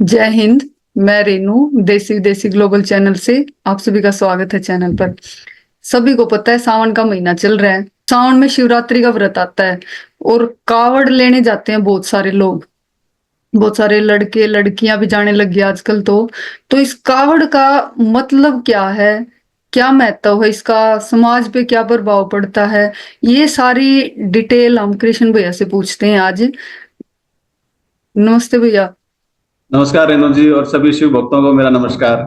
जय हिंद। मैं रेनू देसी विदेशी ग्लोबल चैनल से आप सभी का स्वागत है चैनल पर। सभी को पता है सावन का महीना चल रहा है। सावन में शिवरात्रि का व्रत आता है और कावड़ लेने जाते हैं बहुत सारे लोग। बहुत सारे लड़के लड़कियां भी जाने लगी आजकल तो इस कावड़ का मतलब क्या है, क्या महत्व है इसका, समाज पे क्या प्रभाव पड़ता है, ये सारी डिटेल हम कृष्ण भैया से पूछते हैं आज। नमस्ते भैया। नमस्कार रेणु जी और सभी शिव भक्तों को मेरा नमस्कार।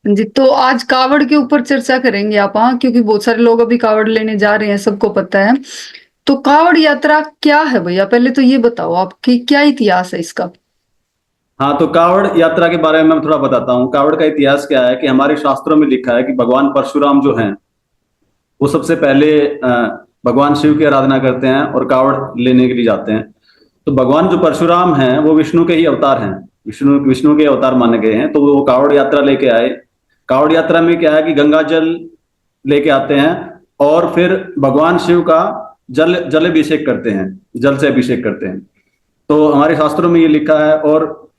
जी, तो आज कावड़ के ऊपर चर्चा करेंगे आप, हाँ, क्योंकि बहुत सारे लोग अभी कावड़ लेने जा रहे हैं, सबको पता है। तो कावड़ यात्रा क्या है भैया, पहले तो ये बताओ आपकी क्या इतिहास है इसका। हाँ, तो कावड़ यात्रा के बारे में मैं थोड़ा बताता हूँ। कावड़ का इतिहास क्या है कि हमारे शास्त्रों में लिखा है कि भगवान परशुराम जो हैं वो सबसे पहले भगवान शिव की आराधना करते हैं और कावड़ लेने के लिए जाते हैं। तो भगवान जो परशुराम हैं वो विष्णु के ही अवतार हैं, विष्णु विष्णु के अवतार माने गए हैं। तो वो कावड़ यात्रा लेके आए। कावड़ यात्रा में क्या है कि गंगा जल लेके आते हैं और फिर भगवान शिव का जल अभिषेक करते हैं, जल से अभिषेक करते हैं। तो हमारे शास्त्रों में ये लिखा है। और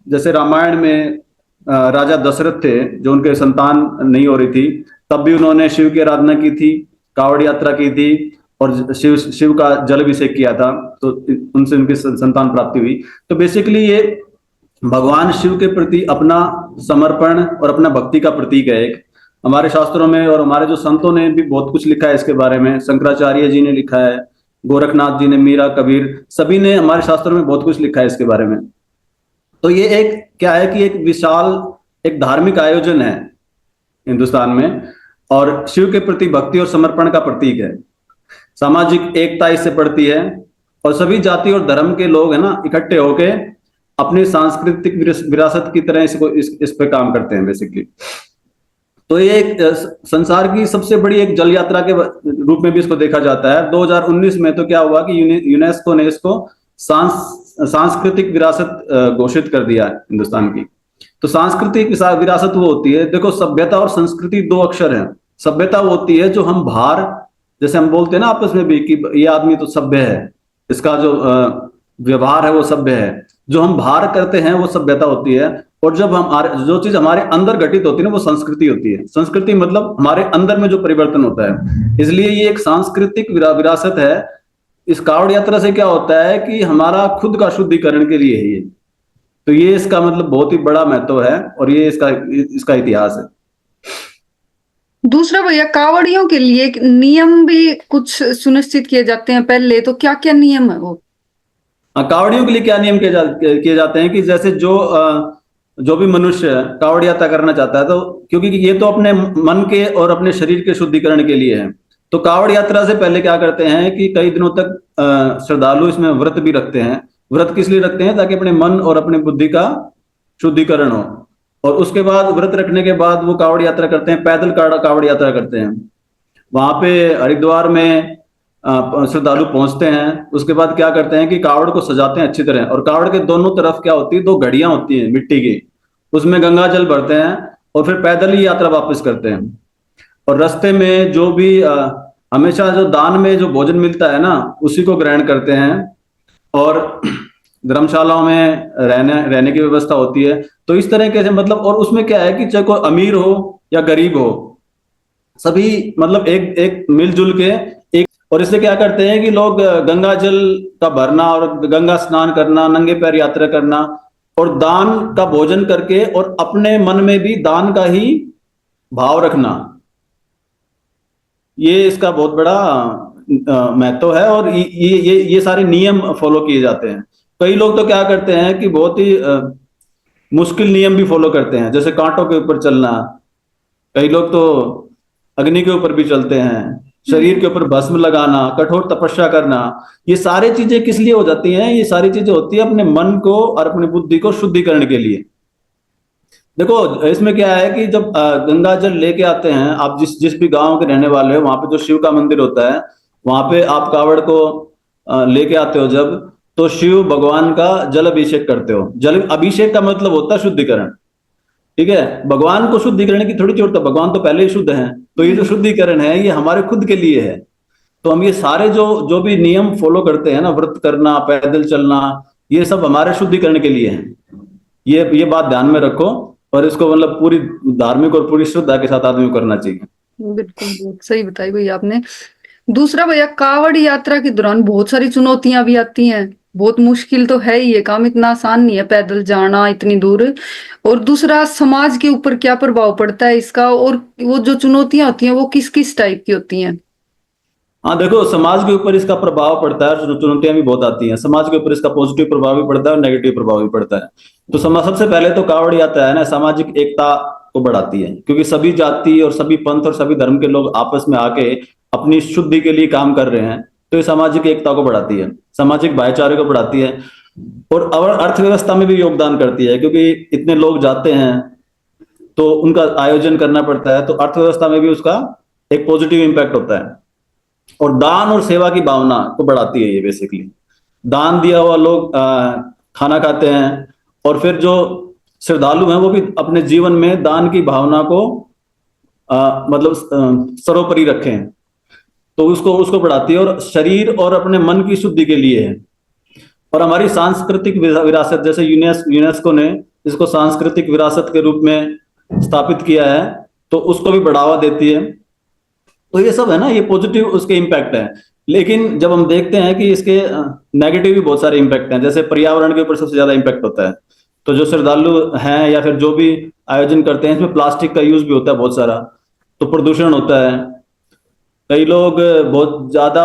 जैसे रामायण में राजा दशरथ थे, जो उनके संतान नहीं हो रही थी, तब भी उन्होंने शिव की आराधना की थी, कावड़ यात्रा की थी और शिव शिव का जल अभिषेक किया था। तो उनसे उनकी संतान प्राप्ति हुई। तो बेसिकली ये भगवान शिव के प्रति अपना समर्पण और अपना भक्ति का प्रतीक है एक। हमारे शास्त्रों में और हमारे जो संतों ने भी बहुत कुछ लिखा है इसके बारे में। शंकराचार्य जी ने लिखा है, गोरखनाथ जी ने, मीरा, कबीर, सभी ने हमारे शास्त्रों में बहुत कुछ लिखा है इसके बारे में। तो ये एक क्या है कि एक विशाल एक धार्मिक आयोजन है हिंदुस्तान में और शिव के प्रति भक्ति और समर्पण का प्रतीक है। सामाजिक एकता इससे बढ़ती है और सभी जाति और धर्म के लोग है ना इकट्ठे होके अपनी सांस्कृतिक विरासत की तरह इसको इस पे काम करते हैं बेसिकली। तो ये एक संसार की सबसे बड़ी एक जल यात्रा के रूप में भी इसको देखा जाता है। 2019 में तो क्या हुआ कि यूनेस्को ने इसको सांस्कृतिक विरासत घोषित कर दिया है हिंदुस्तान की। तो सांस्कृतिक विरासत वो होती है, देखो, सभ्यता और संस्कृति दो अक्षर हैं। सभ्यता वो होती है जो हम बाहर, जैसे हम बोलते हैं ना आपस में भी कि ये आदमी तो सभ्य है, इसका जो व्यवहार है वो सभ्य है। जो हम बाहर करते हैं वो सभ्यता होती है। और जब हम जो चीज हमारे अंदर घटित होती है ना वो संस्कृति होती है। संस्कृति मतलब हमारे अंदर में जो परिवर्तन होता है। इसलिए ये एक सांस्कृतिक विरासत है। इस कावड़ यात्रा से क्या होता है कि हमारा खुद का शुद्धिकरण के लिए है ये। तो ये इसका मतलब बहुत ही बड़ा महत्व है और ये इसका इसका इतिहास है। दूसरा भैया, कावड़ियों के लिए एक नियम भी कुछ सुनिश्चित किए जाते हैं, पहले तो क्या क्या नियम है वो। कावड़ियों के लिए क्या नियम किए जाते हैं कि जैसे जो भी मनुष्य कावड़ यात्रा करना चाहता है, तो क्योंकि ये तो अपने मन के और अपने शरीर के शुद्धिकरण के लिए है। तो कावड़ यात्रा से पहले क्या करते हैं कि कई दिनों तक श्रद्धालु इसमें व्रत भी रखते हैं। व्रत किस लिए रखते हैं? ताकि अपने मन और अपनी बुद्धि का शुद्धिकरण हो। और उसके बाद व्रत रखने के बाद वो कावड़ यात्रा करते हैं, पैदल कावड़ यात्रा करते हैं। वहां पे हरिद्वार में श्रद्धालु पहुंचते हैं। उसके बाद क्या करते हैं कि कावड़ को सजाते हैं अच्छी तरह। और कावड़ के दोनों तरफ क्या होती है, दो घड़ियां होती हैं मिट्टी की, उसमें गंगा जल भरते हैं और फिर पैदल ही यात्रा वापस करते हैं। और रास्ते में जो भी हमेशा जो दान में जो भोजन मिलता है ना उसी को ग्रहण करते हैं। और धर्मशालाओं में रहने रहने की व्यवस्था होती है। तो इस तरह के मतलब, और उसमें क्या है कि चाहे कोई अमीर हो या गरीब हो, सभी मतलब एक एक मिलजुल के एक। और इससे क्या करते हैं कि लोग गंगा जल का भरना और गंगा स्नान करना, नंगे पैर यात्रा करना और दान का भोजन करके और अपने मन में भी दान का ही भाव रखना, ये इसका बहुत बड़ा महत्व है। और ये सारे नियम फॉलो किए जाते हैं। कई लोग तो क्या करते हैं कि बहुत ही मुश्किल नियम भी फॉलो करते हैं, जैसे कांटों के ऊपर चलना। कई लोग तो अग्नि के ऊपर भी चलते हैं, शरीर के ऊपर भस्म लगाना, कठोर तपस्या करना। ये सारी चीजें किस लिए हो जाती हैं? ये सारी चीजें होती है अपने मन को और अपनी बुद्धि को शुद्धिकरण के लिए। देखो, इसमें क्या है कि जब गंगा जल लेके आते हैं, आप जिस जिस भी गांव के रहने वाले हो, वहां पे जो शिव का मंदिर होता है, वहां पे आप कावड़ को लेके आते हो जब, तो शिव भगवान का जल अभिषेक करते हो। जल अभिषेक का मतलब होता है शुद्धिकरण। ठीक है, भगवान को शुद्धिकरण की थोड़ी जरूरत है, भगवान तो पहले ही शुद्ध हैं। तो ये जो शुद्धिकरण है ये हमारे खुद के लिए है। तो हम ये सारे जो जो भी नियम फॉलो करते हैं ना, व्रत करना, पैदल चलना, ये सब हमारे शुद्धिकरण के लिए है। ये बात ध्यान में रखो, और इसको मतलब पूरी धार्मिक और पूरी श्रद्धा के साथ आदमी को करना चाहिए। बिल्कुल, बहुत सही बताई भैया आपने। दूसरा भैया, कावड़ यात्रा के दौरान बहुत सारी चुनौतियां भी आती हैं। बहुत मुश्किल तो है ही ये काम, इतना आसान नहीं है पैदल जाना इतनी दूर। और दूसरा, समाज के ऊपर क्या प्रभाव पड़ता है इसका, और वो जो चुनौतियां होती हैं वो किस किस टाइप की होती हैं? हाँ देखो, समाज के ऊपर इसका प्रभाव पड़ता है, चुनौतियां भी बहुत आती हैं। समाज के ऊपर इसका पॉजिटिव प्रभाव भी पड़ता है और नेगेटिव प्रभाव भी पड़ता है। तो समाज, सबसे पहले तो कावड़ यात्रा है ना, सामाजिक एकता को बढ़ाती है, क्योंकि सभी जाति और सभी पंथ और सभी धर्म के लोग आपस में आके अपनी शुद्धि के लिए काम कर रहे हैं। तो ये सामाजिक एकता को बढ़ाती है, सामाजिक भाईचारे को बढ़ाती है, और अर्थव्यवस्था में भी योगदान करती है, क्योंकि इतने लोग जाते हैं तो उनका आयोजन करना पड़ता है, तो अर्थव्यवस्था में भी उसका एक पॉजिटिव इम्पैक्ट होता है। और दान और सेवा की भावना को बढ़ाती है ये बेसिकली। दान दिया हुआ लोग खाना खाते हैं, और फिर जो श्रद्धालु हैं वो भी अपने जीवन में दान की भावना को मतलब सर्वोपरि रखें, तो उसको उसको बढ़ाती है, और शरीर और अपने मन की शुद्धि के लिए है। और हमारी सांस्कृतिक विरासत, जैसे यूनेस्को ने इसको सांस्कृतिक विरासत के रूप में स्थापित किया है, तो उसको भी बढ़ावा देती है। तो ये सब है ना, ये पॉजिटिव उसके इम्पैक्ट है। लेकिन जब हम देखते हैं कि इसके नेगेटिव भी बहुत सारे इम्पैक्ट हैं, जैसे पर्यावरण के ऊपर सबसे ज्यादा इम्पैक्ट होता है। तो जो श्रद्धालु हैं या फिर जो भी आयोजन करते हैं, इसमें प्लास्टिक का यूज भी होता है बहुत सारा, तो प्रदूषण होता है। कई लोग बहुत ज्यादा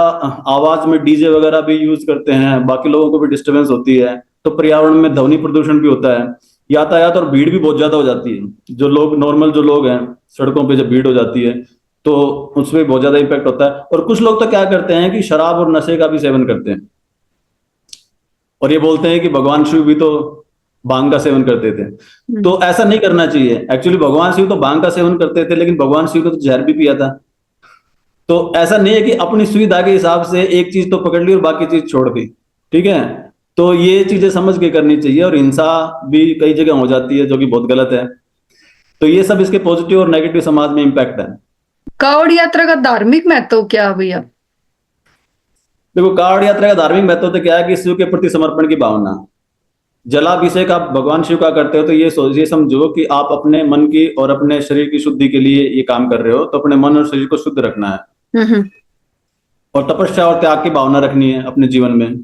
आवाज में डीजे वगैरह भी यूज करते हैं, बाकी लोगों को भी डिस्टरबेंस होती है, तो पर्यावरण में ध्वनि प्रदूषण भी होता है। यातायात और भीड़ भी बहुत ज्यादा हो जाती है, जो लोग नॉर्मल जो लोग हैं सड़कों पे जब भीड़ हो जाती है तो उसमें बहुत ज्यादा इम्पैक्ट होता है। और कुछ लोग तो क्या करते हैं कि शराब और नशे का भी सेवन करते हैं, और ये बोलते हैं कि भगवान शिव भी तो भांग का सेवन करते थे। तो ऐसा नहीं करना चाहिए। एक्चुअली भगवान शिव तो भांग का सेवन करते थे, लेकिन भगवान शिव को तो जहर भी पिया था। तो ऐसा नहीं है कि अपनी सुविधा के हिसाब से एक चीज तो पकड़ ली और बाकी चीज छोड़ दी, ठीक है। तो ये चीजें समझ के करनी चाहिए, और हिंसा भी कई जगह हो जाती है जो कि बहुत गलत है। तो ये सब इसके पॉजिटिव और नेगेटिव समाज में इम्पैक्ट है। कावड़ यात्रा का धार्मिक महत्व क्या है भैया? देखो, कावड़ यात्रा का धार्मिक महत्व तो क्या है कि शिव के प्रति समर्पण की भावना। जलाभिषेक आप भगवान शिव का करते हो, तो ये सोचिए, समझो कि आप अपने मन की और अपने शरीर की शुद्धि के लिए ये काम कर रहे हो, तो अपने मन और शरीर को शुद्ध रखना है, और तपस्या और त्याग की भावना रखनी है अपने जीवन में,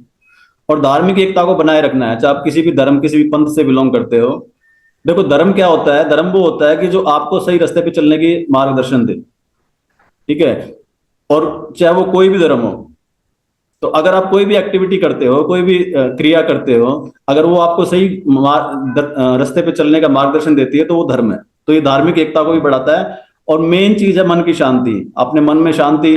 और धार्मिक एकता को बनाए रखना है, चाहे आप किसी भी धर्म, किसी भी पंथ से बिलोंग करते हो। देखो, धर्म क्या होता है? धर्म वो होता है कि जो आपको सही रास्ते पे चलने की मार्गदर्शन दे, ठीक है। और चाहे वो कोई भी धर्म हो, तो अगर आप कोई भी एक्टिविटी करते हो, कोई भी क्रिया करते हो, अगर वो आपको सही रास्ते पे चलने का मार्गदर्शन देती है, तो वो धर्म है। तो ये धार्मिक एकता को भी बढ़ाता है। और मेन चीज है मन की शांति, अपने मन में शांति।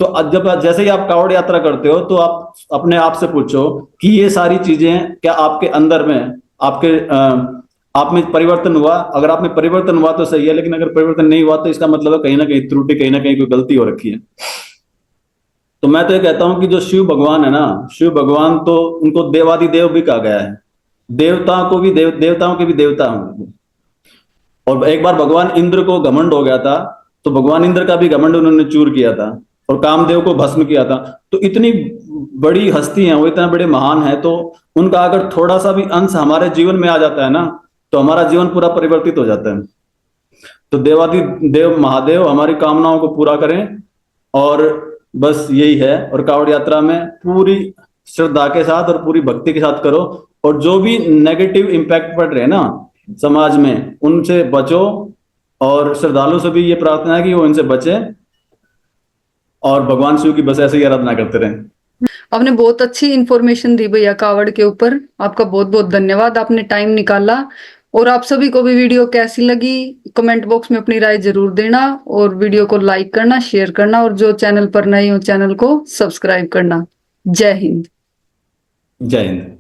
तो जब जैसे ही आप कावड़ यात्रा करते हो, तो आप अपने आप से पूछो कि ये सारी चीजें क्या आपके अंदर में, आपके आप में परिवर्तन हुआ? अगर आप में परिवर्तन हुआ तो सही है, लेकिन अगर परिवर्तन नहीं हुआ तो इसका मतलब है कहीं ना कहीं त्रुटि, कहीं ना कहीं कोई गलती हो रखी है। तो मैं तो ये कहता हूं कि जो शिव भगवान है ना, शिव भगवान तो उनको देवादिदेव भी कहा गया है, देवताओं को भी देवताओं के भी देवता होंगे। और एक बार भगवान इंद्र को घमंड हो गया था, तो भगवान इंद्र का भी घमंड उन्होंने चूर किया था, और कामदेव को भस्म किया था। तो इतनी बड़ी हस्ती है वो, इतना बड़े महान है, तो उनका अगर थोड़ा सा भी अंश हमारे जीवन में आ जाता है ना, तो हमारा जीवन पूरा परिवर्तित हो जाता है। तो देवादि देव महादेव हमारी कामनाओं को पूरा करें, और बस यही है। और कावड़ यात्रा में पूरी श्रद्धा के साथ और पूरी भक्ति के साथ करो, और जो भी नेगेटिव इम्पैक्ट पड़ रहे हैं ना समाज में, उनसे बचो। और श्रद्धालु से भी ये प्रार्थना है कि वो इनसे बचे, और भगवान शिव की बस ऐसे ही आराधना करते रहें। आपने बहुत अच्छी इंफॉर्मेशन दी भैया कावड़ के ऊपर, आपका बहुत बहुत धन्यवाद, आपने टाइम निकाला। और आप सभी को भी वीडियो कैसी लगी कमेंट बॉक्स में अपनी राय जरूर देना, और वीडियो को लाइक करना, शेयर करना, और जो चैनल पर नए हो चैनल को सब्सक्राइब करना। जय हिंद। जय हिंद।